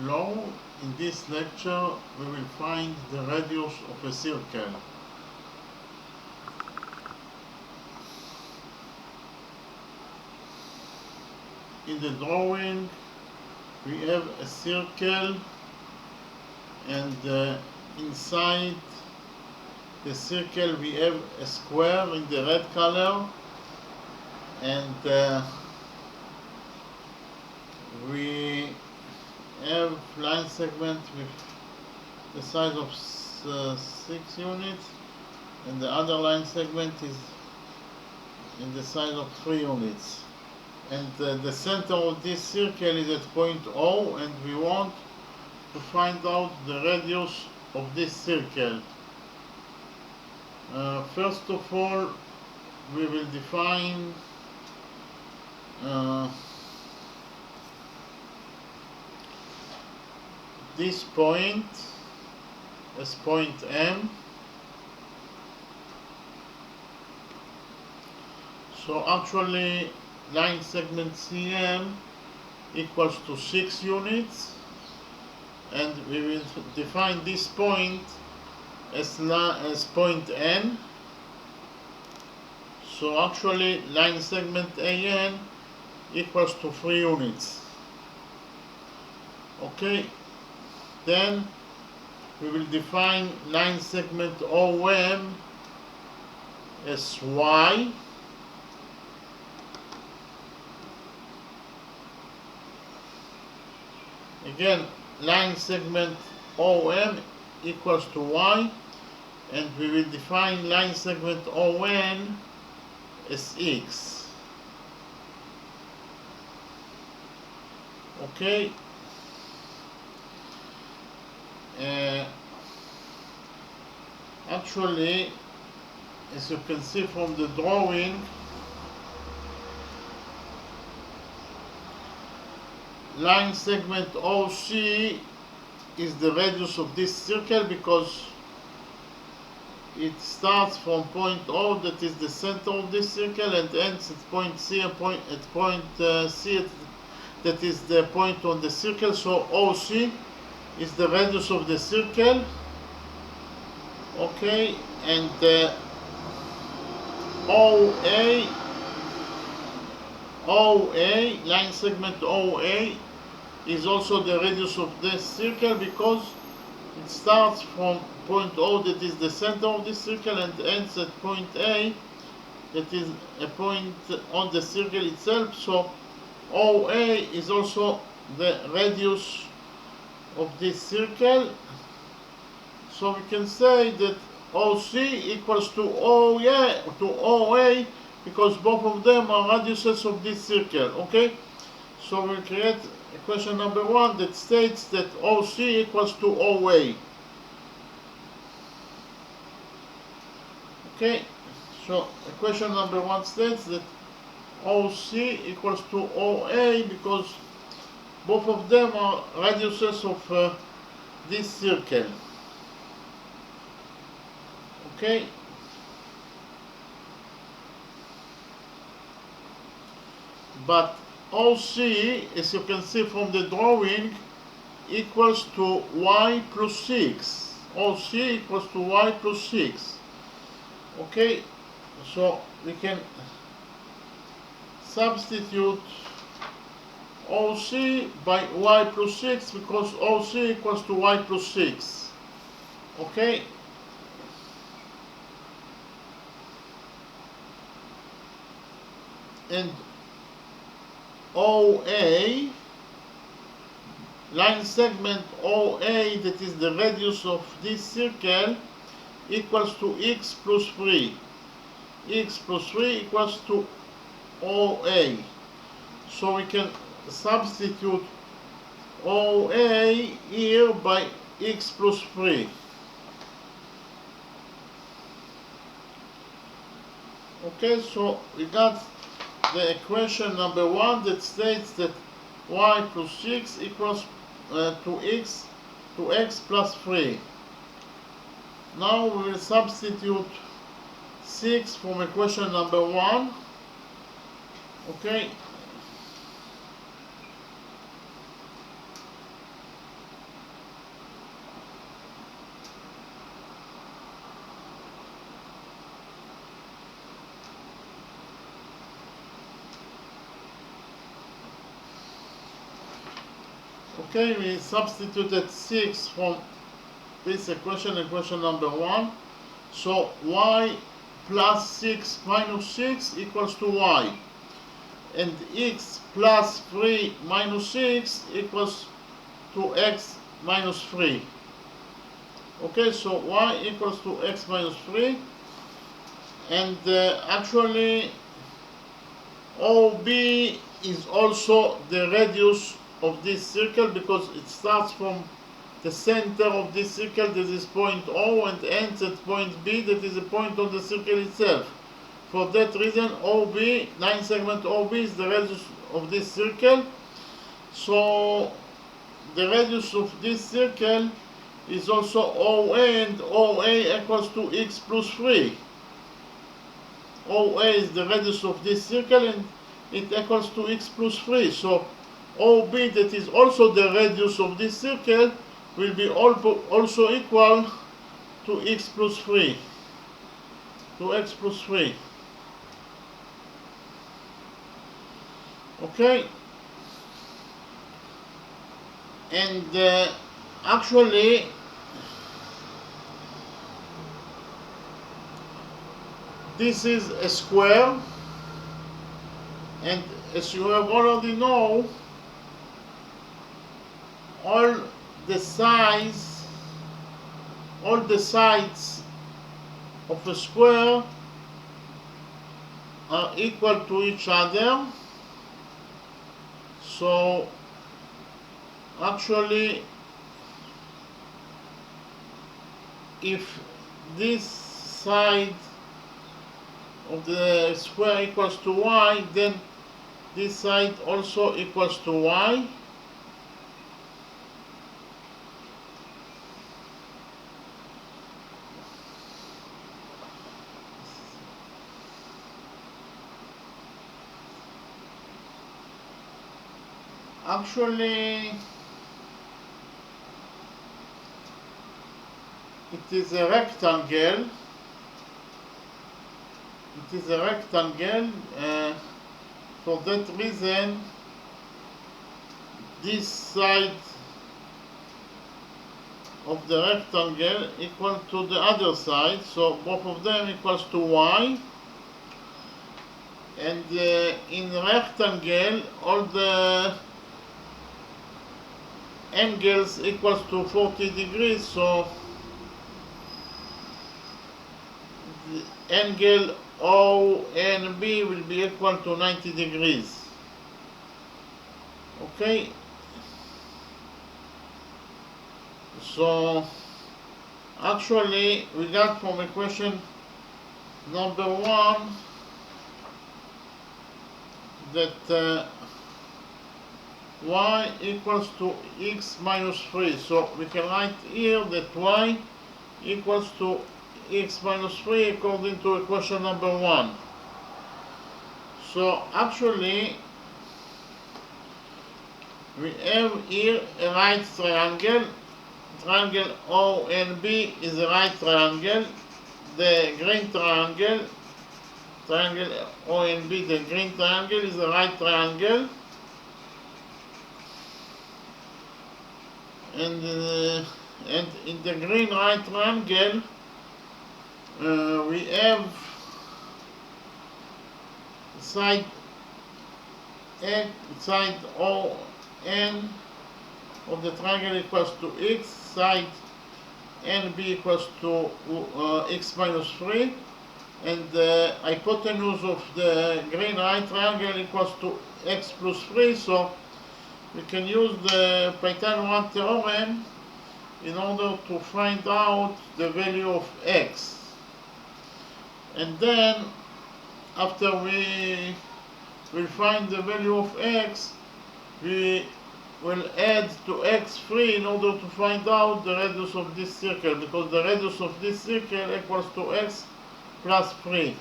Now, in this lecture, we will find the radius of a circle. In the drawing, we have a circle, and inside the circle we have a square in the red color, and we have line segment with the size of 6 units, and the other line segment is in the size of 3 units. And the center of this circle is at point O, and we want to find out the radius of this circle. First of all, we will define this point as point M. So actually, line segment CM equals to 6 units, and we will define this point as point N. So actually, line segment AN equals to 3 units. Okay, then we will define line segment OM as Y. Again, line segment OM equals to Y, and we will define line segment ON as X. Okay. Actually, as you can see from the drawing, line segment OC is the radius of this circle because it starts from point O, that is the center of this circle, and ends at point C, at point C, that is the point on the circle. So OC is the radius of the circle. Okay, and OA, line segment OA is also the radius of this circle because it starts from point O, that is the center of this circle, and ends at point A, that is a point on the circle itself. So OA is also the radius of this circle. So we can say that OC equals to OA because both of them are radiuses of this circle. Okay, so we'll create equation number 1 that states that OC equals to OA. Okay, so equation number 1 states that OC equals to OA because both of them are radiuses of this circle. Okay, but OC, as you can see from the drawing, equals to Y plus 6. OC equals to Y plus 6. Okay, so we can substitute OC by Y plus 6 because OC equals to Y plus 6. Okay, and OA, line segment OA, that is the radius of this circle, equals to X plus 3. X plus 3 equals to OA. So we can substitute OA here by X plus 3. Okay, so we got the equation number 1 that states that Y plus 6 equals to X plus 3. Now we will substitute 6 from equation number 1. Okay, Okay, we substituted 6 from this equation number 1. So y plus 6 minus 6 equals to y. And x plus 3 minus 6 equals to x minus 3. Okay, so y equals to x minus 3. And actually OB is also the radius of this circle, because it starts from the center of this circle, that is point O, and ends at point B, that is a point on the circle itself. For that reason, OB, 9 segment OB, is the radius of this circle. So the radius of this circle is also OA, and OA equals to x plus 3. OA is the radius of this circle, and it equals to x plus 3. So OB, that is also the radius of this circle, will be also equal to x plus 3. To x plus 3. Okay? And actually, this is a square, and as you have already know, all the sides of a square are equal to each other. So actually, if this side of the square equals to y, then this side also equals to y. Actually, it is a rectangle. It is a rectangle. For that reason, this side of the rectangle equal to the other side. So both of them equals to y. And in rectangle, all the angles equals to 40 degrees, so the angle O and B will be equal to 90 degrees. Okay, so actually we got from equation number 1 that y equals to x minus 3. So we can write here that y equals to x minus 3 according to equation number 1. So actually we have here a right triangle. Triangle O and B is a right triangle. The green triangle O and B, the green triangle is a right triangle. And in the green right triangle, we have side X, side O N of the triangle equals to x, side NB equals to x minus 3, and the hypotenuse of the green right triangle equals to x plus 3. So we can use the Pythagorean theorem in order to find out the value of x. And then, after we will find the value of x, we will add to x3 in order to find out the radius of this circle, because the radius of this circle equals to x plus 3.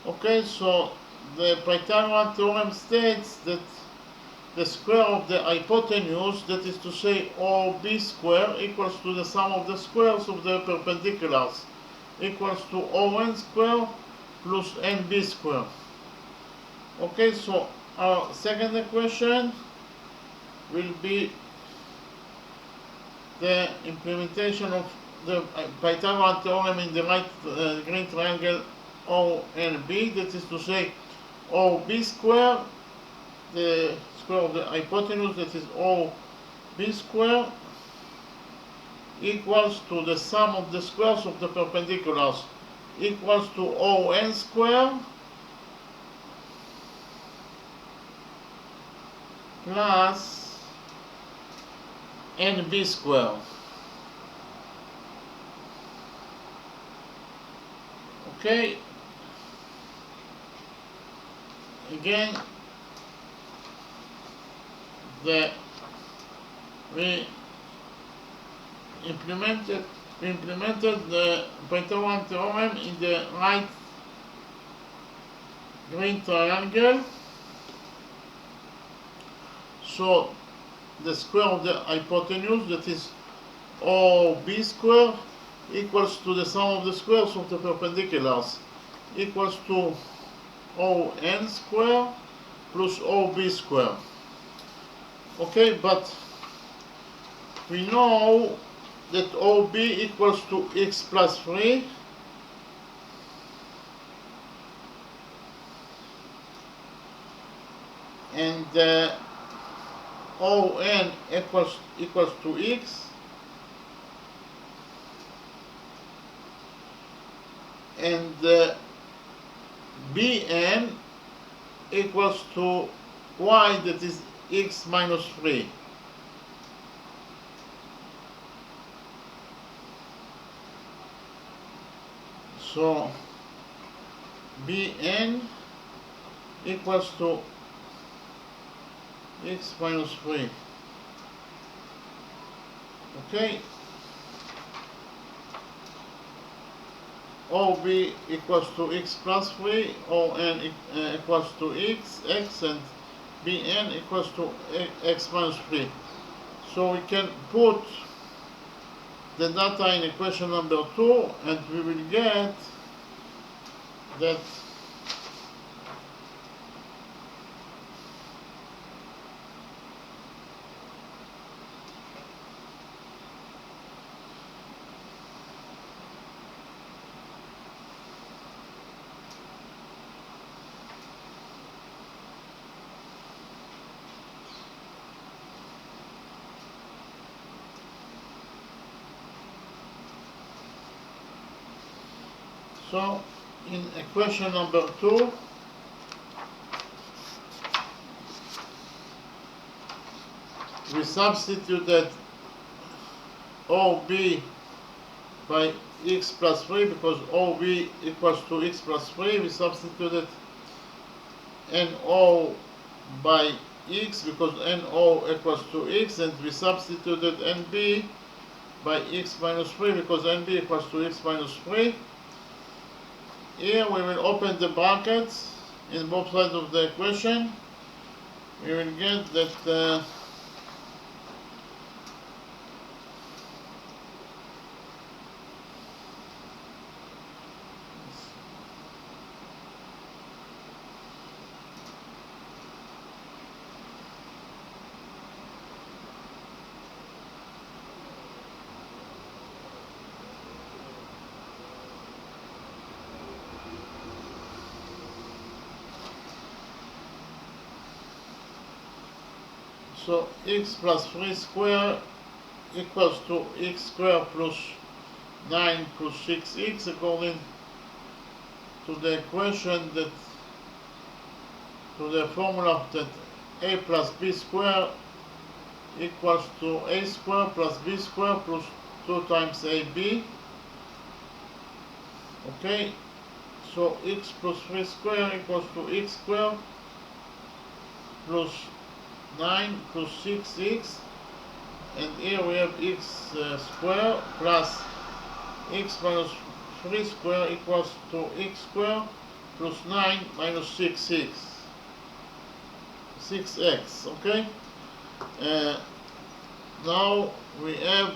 Okay, so the Pythagorean theorem states that the square of the hypotenuse, that is to say OB square, equals to the sum of the squares of the perpendiculars, equals to ON square plus NB square. Okay, so our second equation will be the implementation of the Pythagorean theorem in the right green triangle ONB, that is to say OB square, the square of the hypotenuse, that is OB square, equals to the sum of the squares of the perpendiculars, equals to ON square plus NB square. Okay, again, we implemented the Pythagorean theorem in the right green triangle. So the square of the hypotenuse, that is OB square, equals to the sum of the squares of the perpendiculars, equals to ON square plus OB square. Okay, but we know that OB equals to x plus 3, and ON equals to x, and BN equals to y, that is x minus 3. So Bn equals to x minus 3. Okay. OB equals to x plus 3, ON equals to x, and Bn equals to x minus 3. So we can put the data in equation number 2, and we will get that so in equation number 2, we substituted OB by x plus 3, because OB equals to x plus 3. We substituted NO by x, because NO equals to x, and we substituted NB by x minus 3, because NB equals to x minus 3. Here we will open the brackets in both sides of the equation. We will get that so x plus 3 square equals to x square plus 9 plus 6x, according to the equation that, to the formula that a plus b square equals to a square plus b square plus 2 times ab. Okay, so x plus 3 square equals to x square plus 9 plus 6x, and here we have x square plus x minus 3 square equals to x square plus 9 minus 6x. Okay, now we have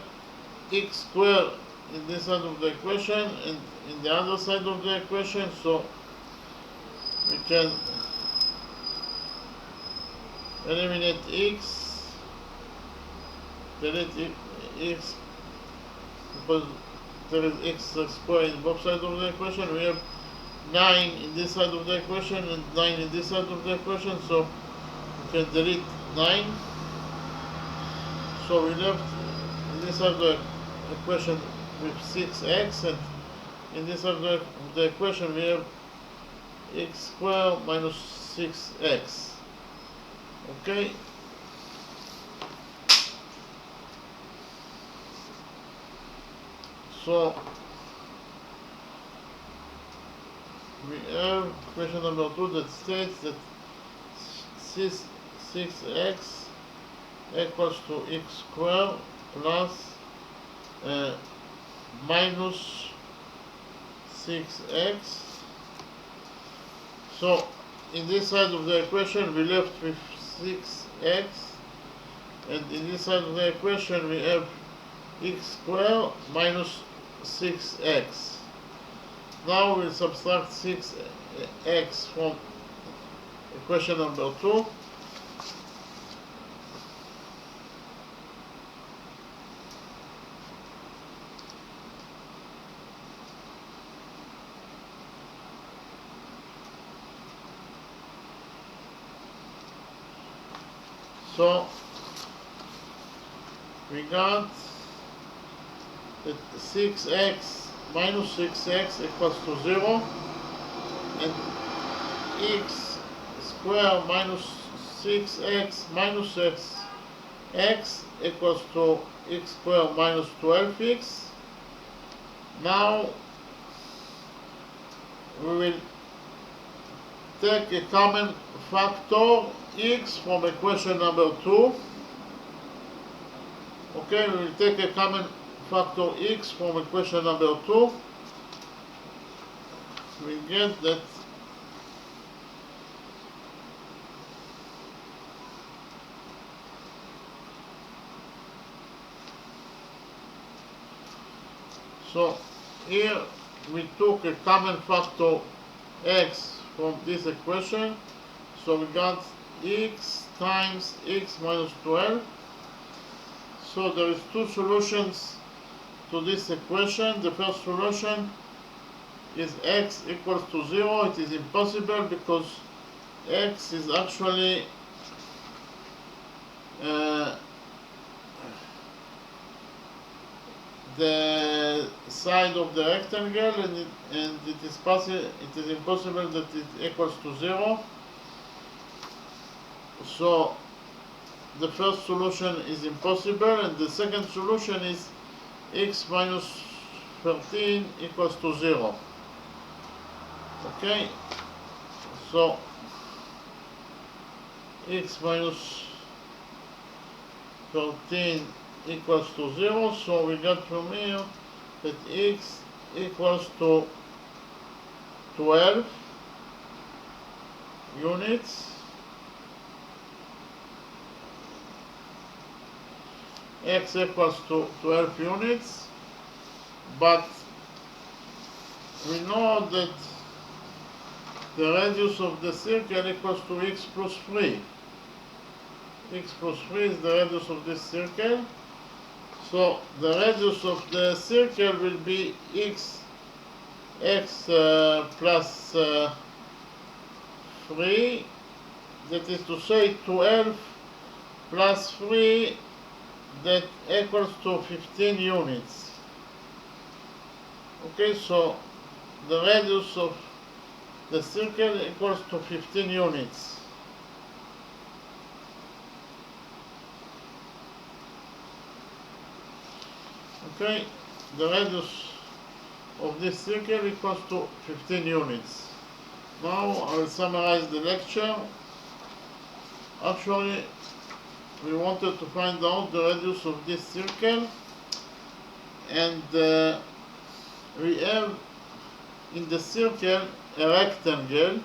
x square in this side of the equation and in the other side of the equation, so we can eliminate x delete x because there is x squared in both sides of the equation. We have 9 in this side of the equation and 9 in this side of the equation, so we can delete 9. So we left in this side of the equation with 6x, and in this side of the equation we have x squared minus 6x. Okay. So we have question number 2 that states that 6x equals to x squared plus minus 6x. So in this side of the equation we left with 6x, and in this side of the equation we have x squared minus 6x. Now we'll subtract 6x from equation number 2. So we got that 6x minus 6x equals to 0, and x squared minus 6x minus x equals to x squared minus 12x. Now we will take a common factor x from equation number 2. Okay, we will take a common factor x from equation number 2. We get that so here we took a common factor x from this equation, so we got x times x minus 12. So there is two solutions to this equation. The first solution is x equals to 0. It is impossible because x is actually the side of the rectangle, and it is impossible that it equals to 0. So the first solution is impossible, and the second solution is x minus 13 equals to 0. Okay, so x minus 13 equals to 0, so we got from here that x equals to 12 units, x equals to 12 units, but we know that the radius of the circle equals to x plus 3. X plus 3 is the radius of this circle, so the radius of the circle will be x plus 3, that is to say 12 plus 3, that equals to 15 units. Okay, so the radius of the circle equals to 15 units. Okay, the radius of this circle equals to 15 units. Now I will summarize the lecture. Actually, we wanted to find out the radius of this circle, and we have in the circle a rectangle.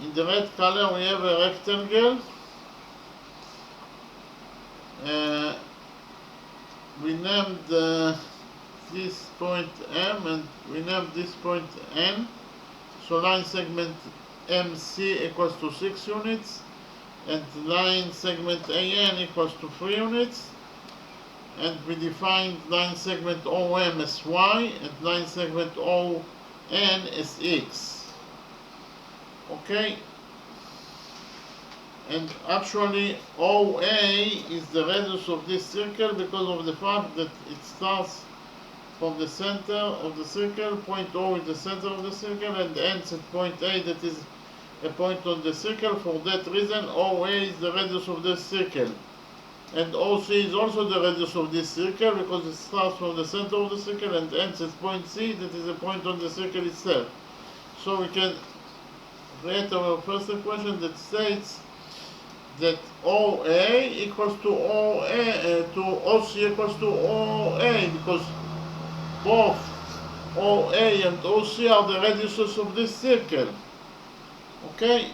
In the red color we have a rectangle. We named this point M, and we named this point N. So line segment MC equals to 6 units, and line segment AN equals to 3 units, and we defined line segment OM as Y and line segment ON as X. Okay, and actually OA is the radius of this circle because of the fact that it starts from the center of the circle. Point O is the center of the circle and ends at point A, that is a point on the circle. For that reason, OA is the radius of this circle. And OC is also the radius of this circle because it starts from the center of the circle and ends at point C, that is a point on the circle itself. So we can create our first equation that states that OA equals to OC equals to OA, because both OA and OC are the radiuses of this circle. Okay,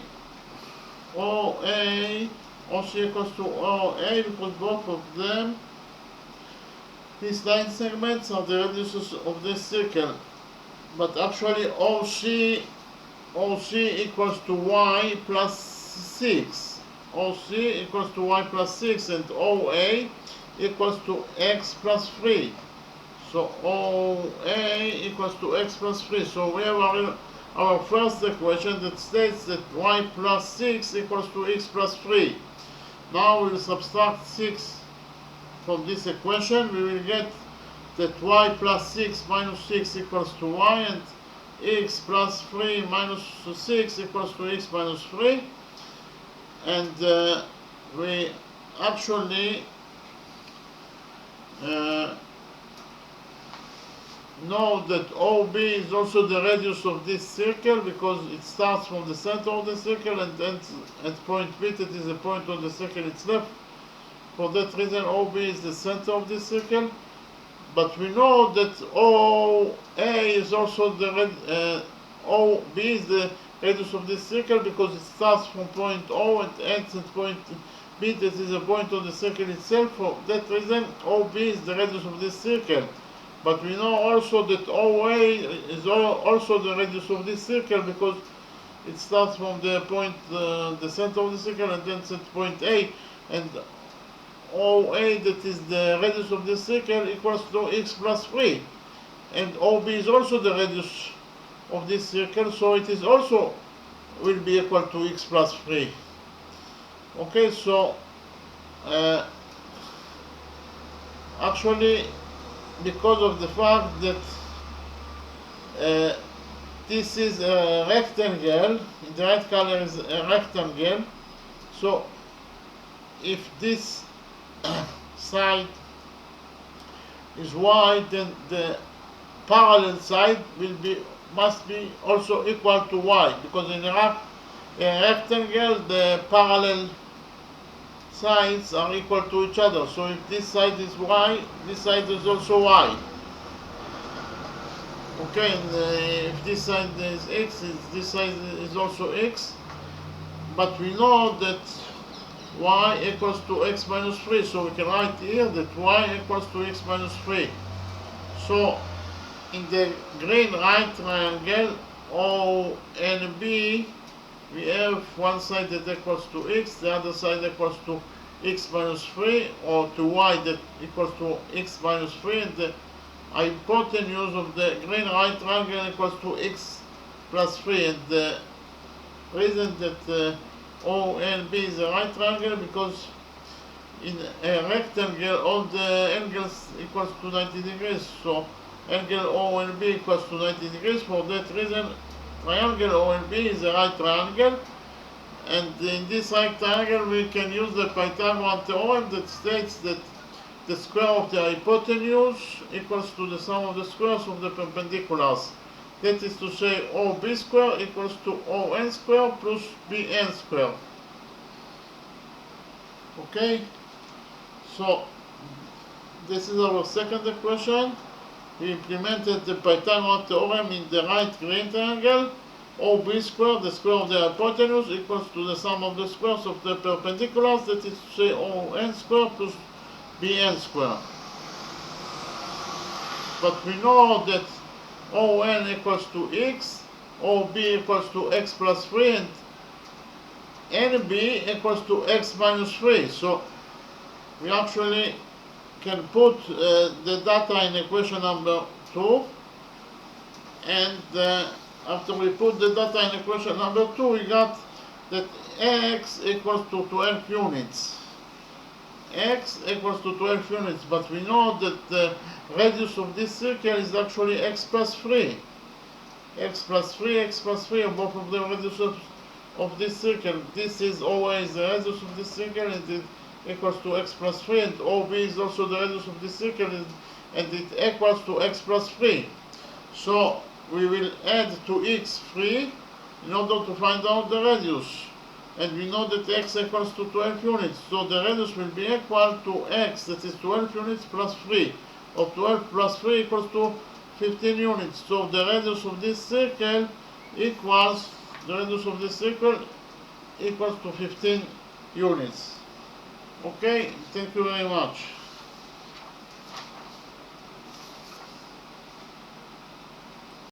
OC equals to OA because both of them, these line segments, are the radiuses of this circle. But actually OC equals to Y plus 6. OC equals to Y plus 6 and OA equals to X plus 3. So OA equals to X plus 3. So we have our first equation that states that Y plus 6 equals to X plus 3. Now we will subtract 6 from this equation. We will get that Y plus 6 minus 6 equals to Y, and X plus 3 minus 6 equals to X minus 3. And we actually know that OB is also the radius of this circle because it starts from the center of the circle and ends at point B, that is a point on the circle itself. For that reason, OB is the center of this circle. But we know that OA is also the OB is the radius of this circle because it starts from point O and ends at point B, that is a point on the circle itself. For that reason, OB is the radius of this circle. But we know also that OA is also the radius of this circle because it starts from the point, the center of the circle, and ends at point A, and OA, that is the radius of this circle, equals to X plus 3. And OB is also the radius of this circle, so it is also will be equal to X plus 3. Okay, so actually, because of the fact that this is a rectangle, the red color is a rectangle, so if this side is y, then the parallel side must be also equal to y, because in a rectangle the parallel sides are equal to each other. So if this side is y, this side is also y. Okay, and if this side is x, this side is also x. But we know that y equals to x minus 3, so we can write here that y equals to x minus 3. So in the green right triangle O and B, we have one side that equals to x, the other side equals to x minus 3, or to y that equals to x minus 3, and the hypotenuse of the green right triangle equals to x plus 3. And the reason that O and B is a right triangle because in a rectangle all the angles equals to 90 degrees. So angle O and B equals to 90 degrees. For that reason, triangle O and B is a right triangle. And in this right triangle we can use the Pythagorean theorem that states that the square of the hypotenuse equals to the sum of the squares of the perpendiculars. That is to say, OB square equals to ON square plus BN square. Okay? So, this is our second equation. We implemented the Pythagorean theorem in the right green triangle. OB square, the square of the hypotenuse, equals to the sum of the squares of the perpendiculars, that is to say ON square plus BN square. But we know that ON equals to x, OB equals to x plus 3, and NB equals to x minus 3. So we actually can put the data in equation number 2, and after we put the data in equation number 2, we got that x equals to 12 units. X equals to 12 units, but we know that the radius of this circle is actually x plus 3. X plus 3, x plus 3 are both of the radius of this circle. This is always the radius of this circle, and it equals to x plus 3, and OB is also the radius of this circle, and it equals to x plus 3. So we will add to x 3 in order to find out the radius. And we know that x equals to 12 units, so the radius will be equal to x, that is 12 units plus 3, or 12 plus 3 equals to 15 units. So the radius of this circle equals, equals to 15 units. Okay, thank you very much.